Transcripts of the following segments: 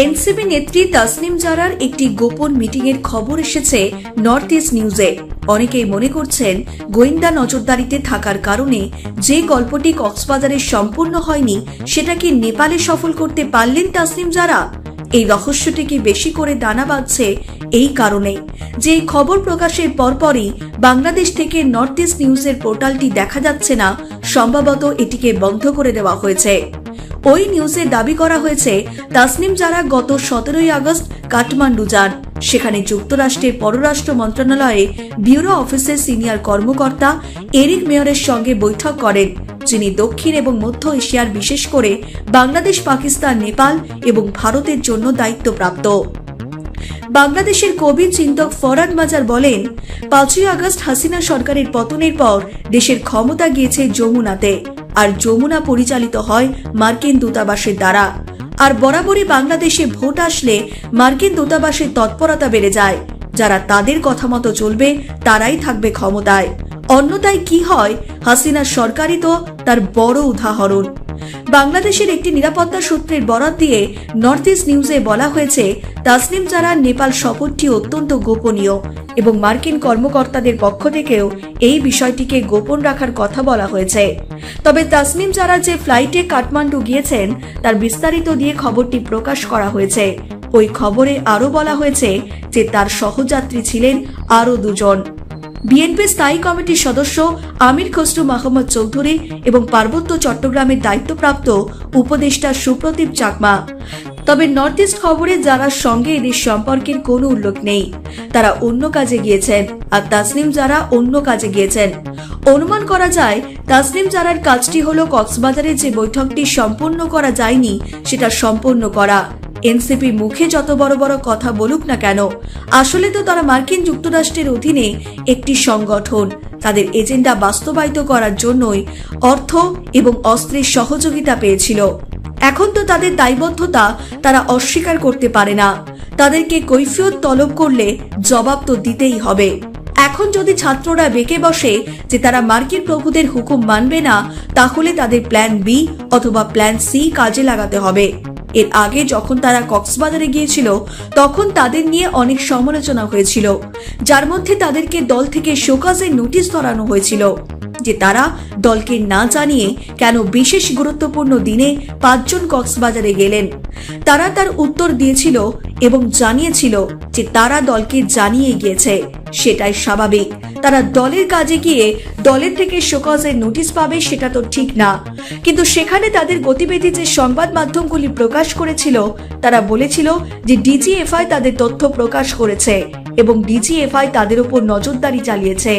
NCP নেত্রী তাসনিম জারার একটি গোপন মিটিং এর খবর এসেছে নর্থ ইস্ট নিউজে। অনেকেই মনে করছেন গোয়েন্দা নজরদারিতে থাকার কারণে যে গল্পটি কক্সবাজারে সম্পূর্ণ হয়নি সেটাকে নেপালে সফল করতে পারলেন তাসনিম জারা। এই রহস্যটিকে বেশি করে দানা বাঁধছে এই কারণে যে খবর প্রকাশের পরপরই বাংলাদেশ থেকে নর্থ ইস্ট নিউজের পোর্টালটি দেখা যাচ্ছে না, সম্ভবত এটিকে বন্ধ করে দেওয়া হয়েছে। ওই নিউজে দাবি করা হয়েছে তাসনিম জারা গত 17 আগস্ট কাঠমান্ডু যান। সেখানে যুক্তরাষ্ট্রের পররাষ্ট্র মন্ত্রণালয়ে ব্যুরো অফিসের সিনিয়র কর্মকর্তা এরিক মেয়রের সঙ্গে বৈঠক করেন, যিনি দক্ষিণ এবং মধ্য এশিয়ার বিশেষ করে বাংলাদেশ, পাকিস্তান, নেপাল এবং ভারতের জন্য দায়িত্বপ্রাপ্ত। বাংলাদেশের কবি চিন্তক ফরহাদ মাজার বলেন, 5 আগস্ট হাসিনা সরকারের পতনের পর দেশের ক্ষমতা গিয়েছে যমুনাতে, আর যমুনা পরিচালিত হয় মার্কিন দূতাবাসের দ্বারা। আর বরাবরই বাংলাদেশে ভোট আসলে মার্কিন দূতাবাসের তৎপরতা বেড়ে যায়। যারা তাদের কথা মতো চলবে তারাই থাকবে ক্ষমতায়। অন্যথায় কি হয়, হাসিনা সরকারই তো তার বড় উদাহরণ। বাংলাদেশের একটি নিরাপত্তা সূত্রের বরাত দিয়ে নর্থ ইস্ট নিউজে বলা হয়েছে, তাসনিম জারার নেপাল সফরটি অত্যন্ত গোপনীয় এবং মার্কিন কর্মকর্তাদের পক্ষ থেকেও এই বিষয়টিকে গোপন রাখার কথা বলা হয়েছে। তবে তাসনিম জারা যে ফ্লাইটে কাঠমান্ডু গিয়েছেন তার বিস্তারিত দিয়ে খবরটি প্রকাশ করা হয়েছে। ওই খবরে আরও বলা হয়েছে যে তার সহযাত্রী ছিলেন আরও 2 জন। বিএনপি স্থায়ী কমিটির সদস্য আমির খসরু মাহমুদ চৌধুরী এবং পার্বত্য চট্টগ্রামের দায়িত্বপ্রাপ্ত উপদেষ্টা সুপ্রদীপ চাকমা। তবে নর্থ ইস্ট খবরে যারার সঙ্গে এদের সম্পর্কের কোনো উল্লেখ নেই। তারা অন্য কাজে গিয়েছেন আর তাসনিম জারা অন্য কাজে গিয়েছেন। অনুমান করা যায় তাসনিম জারার কাজটি হলো কক্সবাজারে যে বৈঠকটি সম্পূর্ণ করা যায়নি সেটা সম্পূর্ণ করা। এনসিপি মুখে যত বড় বড় কথা বলুক না কেন, আসলে তো তারা মার্কিন যুক্তরাষ্ট্রের অধীনে একটি সংগঠন। তাদের এজেন্ডা বাস্তবায়িত করার জন্যই অর্থ এবং অস্ত্রের সহযোগিতা পেয়েছিল। এখন তো তাদের দায়বদ্ধতা তারা অস্বীকার করতে পারে না। তাদেরকে কৈফিয়ত তলব করলে জবাব তো দিতেই হবে। এখন যদি ছাত্ররা বেঁকে বসে যে তারা মার্কিন প্রভুদের হুকুম মানবে না, তাহলে তাদের প্ল্যান বি অথবা প্ল্যান সি কাজে লাগাতে হবে। এর আগে যখন তারা কক্সবাজারে গিয়েছিল তখন তাদের নিয়ে অনেক সমালোচনা হয়েছিল, যার মধ্যে তাদেরকে দল থেকে শোকজের নোটিশ ধরানো হয়েছিল যে তারা দলকে না জানিয়ে কেন বিশেষ গুরুত্বপূর্ণ দিনে 5 জন কক্সবাজারে গেলেন। তারা তার উত্তর দিয়েছিল এবং জানিয়েছিল যে তারা দলকে জানিয়ে গিয়েছে, সেটাই স্বাভাবিক। তারা দলের কাজে গিয়ে দলের থেকে শোকজের নোটিশ পাবে সেটা তো ঠিক না। কিন্তু সেখানে তাদের গতিবিধি যে সংবাদ মাধ্যমগুলি প্রকাশ করেছিল, তারা বলেছিল যে ডিজিএফআই তাদের তথ্য প্রকাশ করেছে এবং ডিজিএফআই তাদের উপর নজরদারি চালিয়েছে।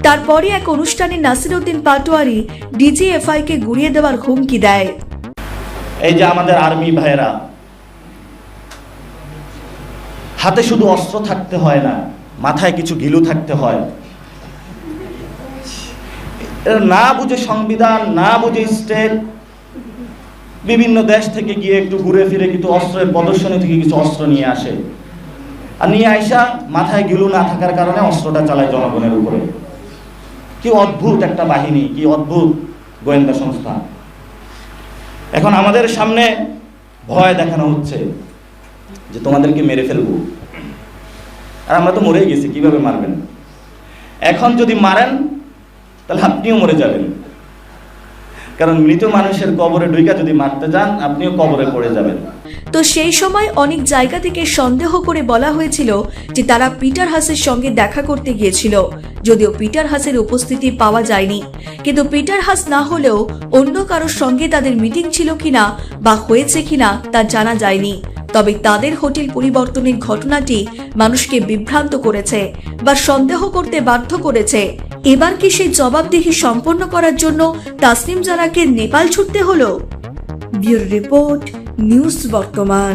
তারপরে এক অনুষ্ঠানে নাসিরউদ্দিন পাটোয়ারি ডিজিএফআই কে গুড়িয়ে দেওয়ার হুমকি দেয়। এই যে আমাদের আর্মি ভাইয়েরা, হাতে শুধু অস্ত্র থাকতে হয় না, মাথায় কিছু গিলু থাকতে হয়। না বুঝে সংবিধান, না বুঝে স্টেট, বিভিন্ন দেশ থেকে গিয়ে একটু ঘুরে ফিরে কিন্তু অস্ত্রের প্রদর্শনী থেকে কিছু অস্ত্র নিয়ে আসে, আর নিয়ে আইসা মাথায় গিলু না থাকার কারণে অস্ত্রটা চালায় জনগণের উপরে। কি অদ্ভুত একটা বাহিনী, কি অদ্ভুত গোয়েন্দা সংস্থা। এখন আমাদের সামনে ভয় দেখানো হচ্ছে যে তোমাদেরকে মেরে ফেলবো, আর আমরা তো মরেই গেছি, কিভাবে মারবেন? এখন যদি মারেন তাহলে আপনিও মরে যাবেন, কারণ মৃত মানুষের কবরে ঢুইকা যদি মারতে যান আপনিও কবরে পড়ে যাবেন। তো সেই সময় অনেক জায়গা থেকে সন্দেহ করে বলা হয়েছিল যে তারা পিটার হাসের সঙ্গে দেখা করতে গিয়েছিল, যদিও পিটার হাসের উপস্থিতি পাওয়া যায়নি। কিন্তু পিটার হাস না হলেও অন্য কারোর সঙ্গে তাদের মিটিং ছিল কিনা বা হয়েছে কিনা তা জানা যায়নি। তবে তাদের হোটেল পরিবর্তনের ঘটনাটি মানুষকে বিভ্রান্ত করেছে বা সন্দেহ করতে বাধ্য করেছে। এবার কি সেই জবাবদিহি সম্পন্ন করার জন্য তাসনিম জারাকে নেপাল ছুটতে হলো? ব্যুরো রিপোর্ট, নিউজ বর্তমান।